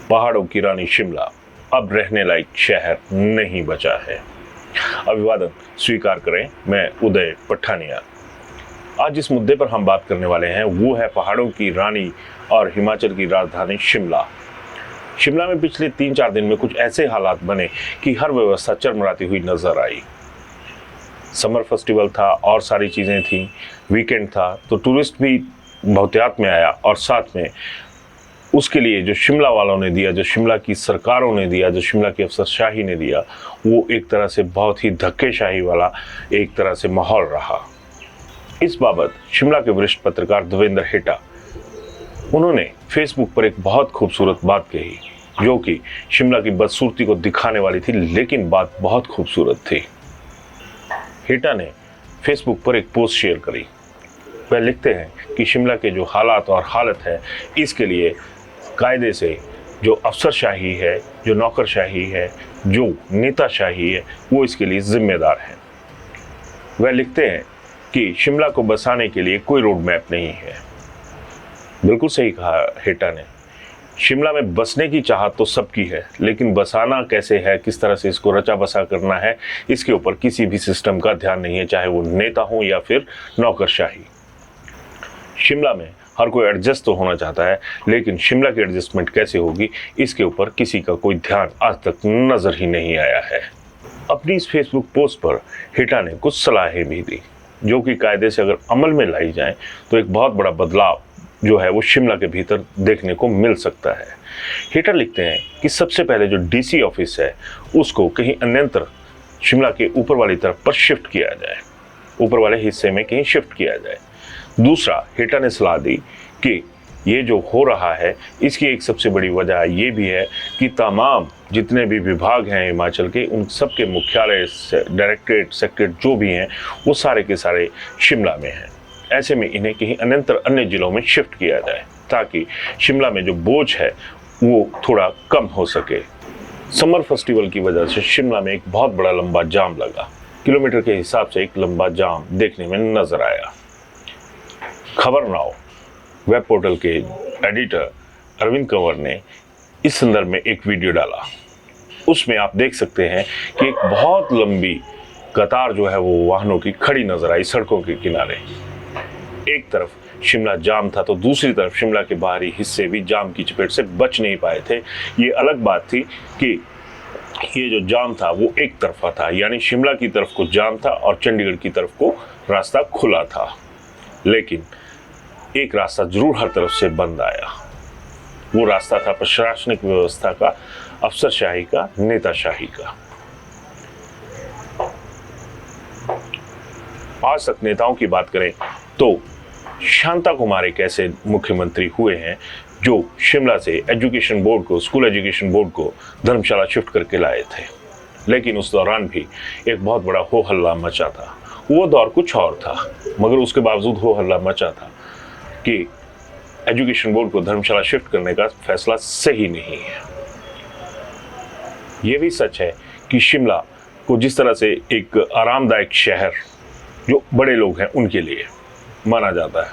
पहाड़ों की रानी शिमला अब रहने लायक शहर नहीं बचा है। अभिवादन स्वीकार करें, मैं उदय पठानिया। आज जिस मुद्दे पर हम बात करने वाले हैं वो है पहाड़ों की रानी और हिमाचल की राजधानी शिमला। शिमला में पिछले 3-4 दिन में कुछ ऐसे हालात बने कि हर व्यवस्था चरमराती हुई नजर आई। समर फेस्टिवल था और सारी चीज़ें थी, वीकेंड था, तो टूरिस्ट भी बहुतायत में आया और साथ में उसके लिए जो शिमला वालों ने दिया, जो शिमला की सरकारों ने दिया, जो शिमला की अफसरशाही ने दिया, वो एक तरह से बहुत ही धक्केशाही वाला एक तरह से माहौल रहा। इस बाबत शिमला के वरिष्ठ पत्रकार देवेंद्र हेटा, उन्होंने फेसबुक पर एक बहुत खूबसूरत बात कही जो कि शिमला की बदसूरती को दिखाने वाली थी, लेकिन बात बहुत खूबसूरत थी। हेटा ने फेसबुक पर एक पोस्ट शेयर करी। वह लिखते हैं कि शिमला के जो हालात और हालत है, इसके लिए कायदे से जो अफसरशाही है, जो नौकरशाही है, जो नेताशाही है, वो इसके लिए जिम्मेदार है। वह लिखते हैं कि शिमला को बसाने के लिए कोई रोड मैप नहीं है। बिल्कुल सही कहा हेटा ने। शिमला में बसने की चाहत तो सबकी है, लेकिन बसाना कैसे है, किस तरह से इसको रचा बसा करना है, इसके ऊपर किसी भी सिस्टम का ध्यान नहीं है, चाहे वो नेता हो या फिर नौकरशाही। शिमला में हर कोई एडजस्ट तो होना चाहता है, लेकिन शिमला की एडजस्टमेंट कैसे होगी, इसके ऊपर किसी का कोई ध्यान आज तक नजर ही नहीं आया है। अपनी इस फेसबुक पोस्ट पर हेटा ने कुछ सलाहें भी दी जो कि कायदे से अगर अमल में लाई जाएं तो एक बहुत बड़ा बदलाव जो है वो शिमला के भीतर देखने को मिल सकता है। हेटा लिखते हैं कि सबसे पहले जो डीसी ऑफिस है उसको कहीं अन्यत्र शिमला के ऊपर वाली तरफ पर शिफ्ट किया जाए, ऊपर वाले हिस्से में कहीं शिफ्ट किया जाए। दूसरा, हेटा ने सलाह दी कि ये जो हो रहा है इसकी एक सबसे बड़ी वजह ये भी है कि तमाम जितने भी विभाग हैं हिमाचल के, उन सब के मुख्यालय, डायरेक्टरेट, सेक्रेटरेट जो भी हैं, वो सारे के सारे शिमला में हैं। ऐसे में इन्हें कहीं अन्य जिलों में शिफ्ट किया जाए ताकि शिमला में जो बोझ है वो थोड़ा कम हो सके। समर फेस्टिवल की वजह से शिमला में एक बहुत बड़ा लंबा जाम लगा। किलोमीटर के हिसाब से एक लंबा जाम देखने में नजर आया। खबर नाउ वेब पोर्टल के एडिटर अरविंद कंवर ने इस संदर्भ में एक वीडियो डाला। उसमें आप देख सकते हैं कि एक बहुत लंबी कतार जो है वो वाहनों की खड़ी नजर आई सड़कों के किनारे। एक तरफ शिमला जाम था तो दूसरी तरफ शिमला के बाहरी हिस्से भी जाम की चपेट से बच नहीं पाए थे। ये अलग बात थी कि ये जो जाम था वो एक तरफा था, यानी शिमला की तरफ को जाम था और चंडीगढ़ की तरफ को रास्ता खुला था, लेकिन एक रास्ता जरूर हर तरफ से बंद आया। वो रास्ता था प्रशासनिक व्यवस्था का, अफसरशाही का, नेताशाही का। आज तक नेताओं की बात करें तो शांता कुमार एक ऐसे मुख्यमंत्री हुए हैं जो शिमला से एजुकेशन बोर्ड को, स्कूल एजुकेशन बोर्ड को धर्मशाला शिफ्ट करके लाए थे, लेकिन उस दौरान भी एक बहुत बड़ा हो हल्ला मचा था। वो दौर कुछ और था, मगर उसके बावजूद हो हल्ला मचा था कि एजुकेशन बोर्ड को धर्मशाला शिफ्ट करने का फैसला सही नहीं है। यह भी सच है कि शिमला को जिस तरह से एक आरामदायक शहर जो बड़े लोग हैं उनके लिए माना जाता है,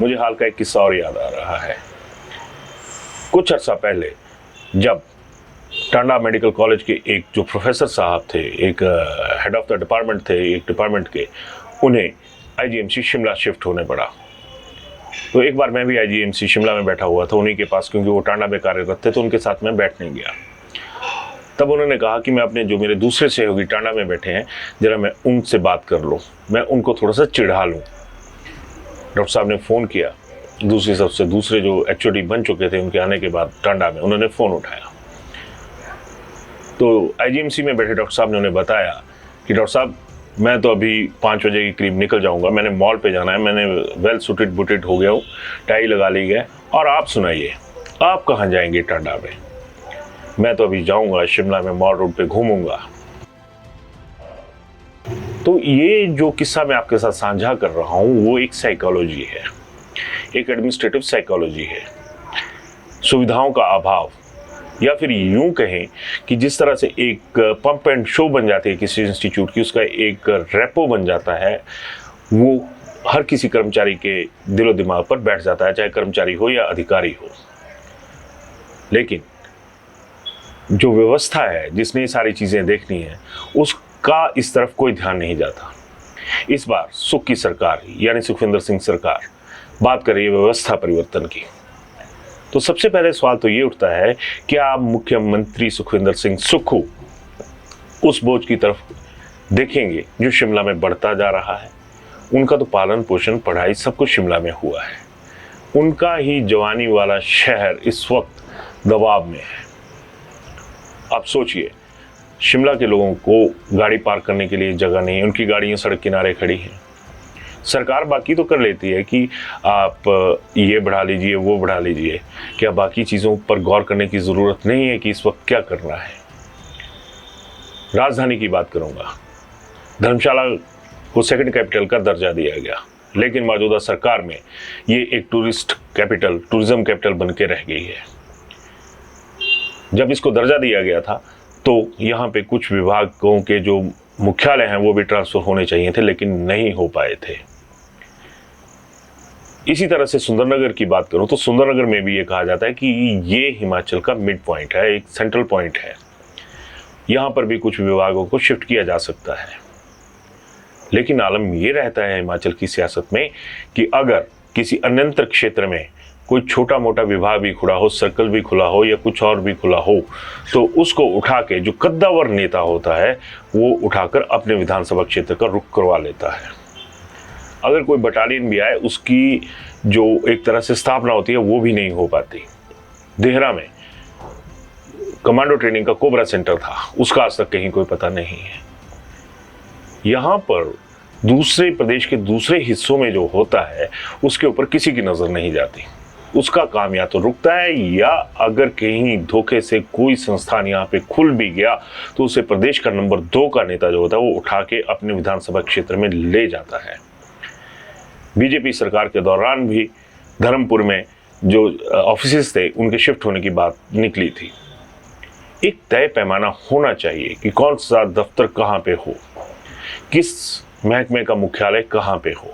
मुझे हाल का एक किस्सा और याद आ रहा है। कुछ अर्सा पहले जब टांडा मेडिकल कॉलेज के एक जो प्रोफेसर साहब थे, एक हेड ऑफ द डिपार्टमेंट थे एक डिपार्टमेंट के, उन्हें आईजीएमसी शिमला शिफ्ट होने पड़ा। तो एक बार मैं भी आईजीएमसी शिमला में बैठा हुआ था उन्हीं के पास, क्योंकि वो टांडा में कार्यरत थे, तो उनके साथ मैं बैठने गया। तब उन्होंने कहा कि मैं अपने जो मेरे दूसरे सहयोगी टांडा में बैठे हैं जरा मैं उनसे बात कर लूँ, मैं उनको थोड़ा सा चिढ़ा लूँ। डॉक्टर साहब ने फ़ोन किया, दूसरी तरफ से दूसरे जो एचओडी बन चुके थे उनके आने के बाद टांडा में, उन्होंने फ़ोन उठाया। तो आईजीएमसी में बैठे डॉक्टर साहब ने उन्हें बताया कि डॉक्टर साहब मैं तो अभी 5 बजे के करीब निकल जाऊंगा, मैंने मॉल पे जाना है, मैंने वेल सूटेड बुटेड हो गया हूँ, टाई लगा ली है, और आप सुनाइए आप कहाँ जाएंगे टांडा में? मैं तो अभी जाऊंगा शिमला में, मॉल रोड पे घूमूंगा। तो ये जो किस्सा मैं आपके साथ साझा कर रहा हूँ वो एक साइकोलॉजी है, एक एडमिनिस्ट्रेटिव साइकोलॉजी है। सुविधाओं का अभाव, या फिर यूं कहें कि जिस तरह से एक पंप एंड शो बन जाती है किसी इंस्टीट्यूट की, उसका एक रेपो बन जाता है, वो हर किसी कर्मचारी के दिलो दिमाग पर बैठ जाता है, चाहे कर्मचारी हो या अधिकारी हो। लेकिन जो व्यवस्था है, जिसने ये सारी चीज़ें देखनी है, उसका इस तरफ कोई ध्यान नहीं जाता। इस बार सुख की सरकार यानी सुखविंदर सिंह सरकार बात कर रही है व्यवस्था परिवर्तन की। तो सबसे पहले सवाल तो ये उठता है कि आप मुख्यमंत्री सुखविंदर सिंह सुक्खू उस बोझ की तरफ देखेंगे जो शिमला में बढ़ता जा रहा है। उनका तो पालन पोषण पढ़ाई सब कुछ शिमला में हुआ है। उनका ही जवानी वाला शहर इस वक्त दबाव में है। आप सोचिए, शिमला के लोगों को गाड़ी पार्क करने के लिए जगह नहीं है, उनकी गाड़ियां सड़क किनारे खड़ी हैं। सरकार बाकी तो कर लेती है कि आप ये बढ़ा लीजिए, वो बढ़ा लीजिए, क्या बाकी चीज़ों पर गौर करने की ज़रूरत नहीं है कि इस वक्त क्या करना है। राजधानी की बात करूंगा, धर्मशाला को सेकंड कैपिटल का दर्जा दिया गया, लेकिन मौजूदा सरकार में ये एक टूरिज्म कैपिटल बन के रह गई है। जब इसको दर्जा दिया गया था तो यहाँ पे कुछ विभागों के जो मुख्यालय हैं वो भी ट्रांसफर होने चाहिए थे, लेकिन नहीं हो पाए थे। इसी तरह से सुंदरनगर की बात करूं तो सुंदरनगर में भी ये कहा जाता है कि ये हिमाचल का मिड पॉइंट है, एक सेंट्रल पॉइंट है। यहाँ पर भी कुछ विभागों को शिफ्ट किया जा सकता है, लेकिन आलम ये रहता है हिमाचल की सियासत में कि अगर किसी अन्यंत्र क्षेत्र में कोई छोटा मोटा विभाग भी खुला हो, सर्कल भी खुला हो या कुछ और भी खुला हो, तो उसको उठा के जो कद्दावर नेता होता है वो उठाकर अपने विधानसभा क्षेत्र का रुख करवा लेता है। अगर कोई बटालियन भी आए, उसकी जो एक तरह से स्थापना होती है वो भी नहीं हो पाती। देहरा में कमांडो ट्रेनिंग का कोबरा सेंटर था, उसका आज तक कहीं कोई पता नहीं है। यहाँ पर दूसरे प्रदेश के दूसरे हिस्सों में जो होता है उसके ऊपर किसी की नजर नहीं जाती। उसका काम या तो रुकता है, या अगर कहीं धोखे से कोई संस्थान यहाँ पे खुल भी गया तो उसे प्रदेश का नंबर 2 का नेता जो होता है वो उठा के अपने विधानसभा क्षेत्र में ले जाता है। बीजेपी सरकार के दौरान भी धर्मपुर में जो ऑफिसेस थे उनके शिफ्ट होने की बात निकली थी। एक तय पैमाना होना चाहिए कि कौन सा दफ्तर कहाँ पे हो, किस महकमे का मुख्यालय कहाँ पे हो।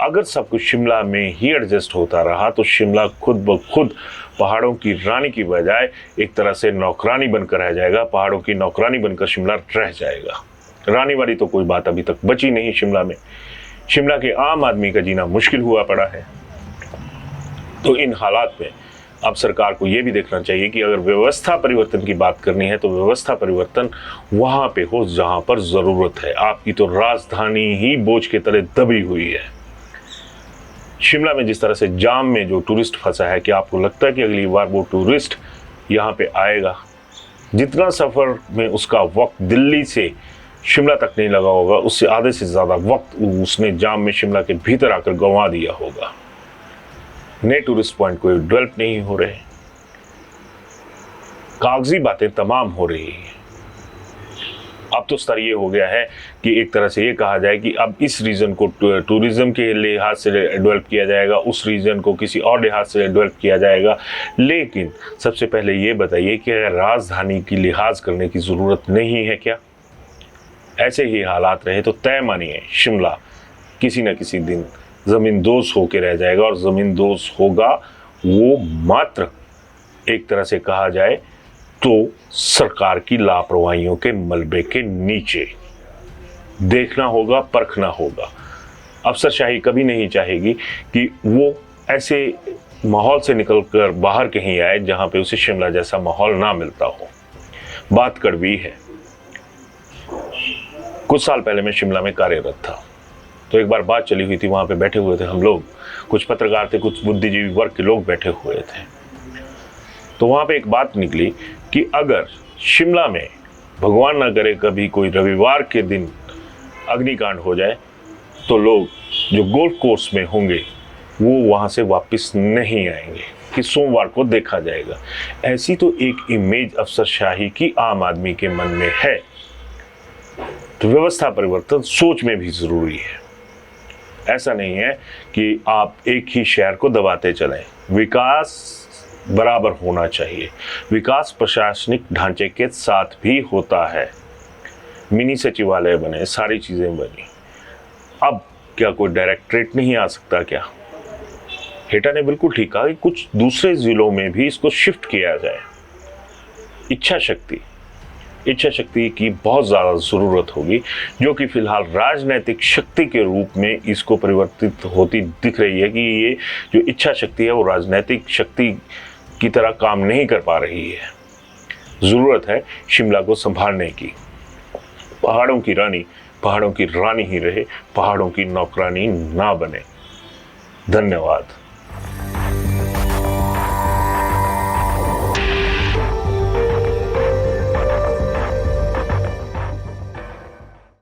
अगर सब कुछ शिमला में ही एडजस्ट होता रहा तो शिमला खुद ब खुद पहाड़ों की रानी की बजाय एक तरह से नौकरानी बनकर रह जाएगा। पहाड़ों की नौकरानी बनकर शिमला रह जाएगा। रानी वाली तो कोई बात अभी तक बची नहीं शिमला में। शिमला के आम आदमी का जीना मुश्किल हुआ पड़ा है। तो इन हालात में अब सरकार को यह भी देखना चाहिए कि अगर व्यवस्था परिवर्तन की बात करनी है तो व्यवस्था परिवर्तन वहां पे हो जहां पर जरूरत है। आपकी तो राजधानी ही बोझ के तले दबी हुई है। शिमला में जिस तरह से जाम में जो टूरिस्ट फंसा है, कि आपको लगता है कि अगली बार वो टूरिस्ट यहाँ पे आएगा? जितना सफ़र में उसका वक्त दिल्ली से शिमला तक नहीं लगा होगा, उससे आधे से ज़्यादा वक्त उसने जाम में शिमला के भीतर आकर गंवा दिया होगा। नए टूरिस्ट पॉइंट कोई डेवलप नहीं हो रहे, कागजी बातें तमाम हो रही है। अब तो स्तर ये हो गया है कि एक तरह से ये कहा जाए कि अब इस रीजन को टूरिज्म के लिहाज से डेवलप किया जाएगा, उस रीजन को किसी और लिहाज से डेवलप किया जाएगा। लेकिन सबसे पहले ये बताइए कि राजधानी की लिहाज करने की ज़रूरत नहीं है क्या? ऐसे ही हालात रहे तो तय मानिए शिमला किसी न किसी दिन ज़मींदोज़ होकर रह जाएगा। और ज़मींदोज़ होगा वो मात्र एक तरह से कहा जाए तो सरकार की लापरवाहियों के मलबे के नीचे। देखना होगा, परखना होगा। अफसरशाही कभी नहीं चाहेगी कि वो ऐसे माहौल से निकलकर बाहर कहीं आए जहां पे उसे शिमला जैसा माहौल ना मिलता हो। बात कड़वी है। कुछ साल पहले मैं शिमला में कार्यरत था, तो एक बार बात चली हुई थी। वहां पे बैठे हुए थे हम लोग, कुछ पत्रकार थे, कुछ बुद्धिजीवी वर्ग के लोग बैठे हुए थे। तो वहां पे एक बात निकली कि अगर शिमला में भगवान ना करे कभी कोई रविवार के दिन अग्निकांड हो जाए तो लोग जो गोल्फ कोर्स में होंगे वो वहां से वापस नहीं आएंगे, कि सोमवार को देखा जाएगा। ऐसी तो एक इमेज अफसरशाही की आम आदमी के मन में है। तो व्यवस्था परिवर्तन सोच में भी जरूरी है। ऐसा नहीं है कि आप एक ही शहर को दबाते चलें। विकास बराबर होना चाहिए। विकास प्रशासनिक ढांचे के साथ भी होता है। मिनी सचिवालय बने, सारी चीजें बनी। अब क्या कोई डायरेक्टरेट नहीं आ सकता क्या? हेटा ने बिल्कुल ठीक कहा कि कुछ दूसरे जिलों में भी इसको शिफ्ट किया जाए। इच्छा शक्ति की बहुत ज़्यादा ज़रूरत होगी, जो कि फिलहाल राजनीतिक शक्ति के रूप में इसको परिवर्तित होती दिख रही है कि ये जो इच्छा शक्ति है वो राजनीतिक शक्ति की तरह काम नहीं कर पा रही है। ज़रूरत है शिमला को संभालने की। पहाड़ों की रानी ही रहे, पहाड़ों की नौकरानी ना बने। धन्यवाद।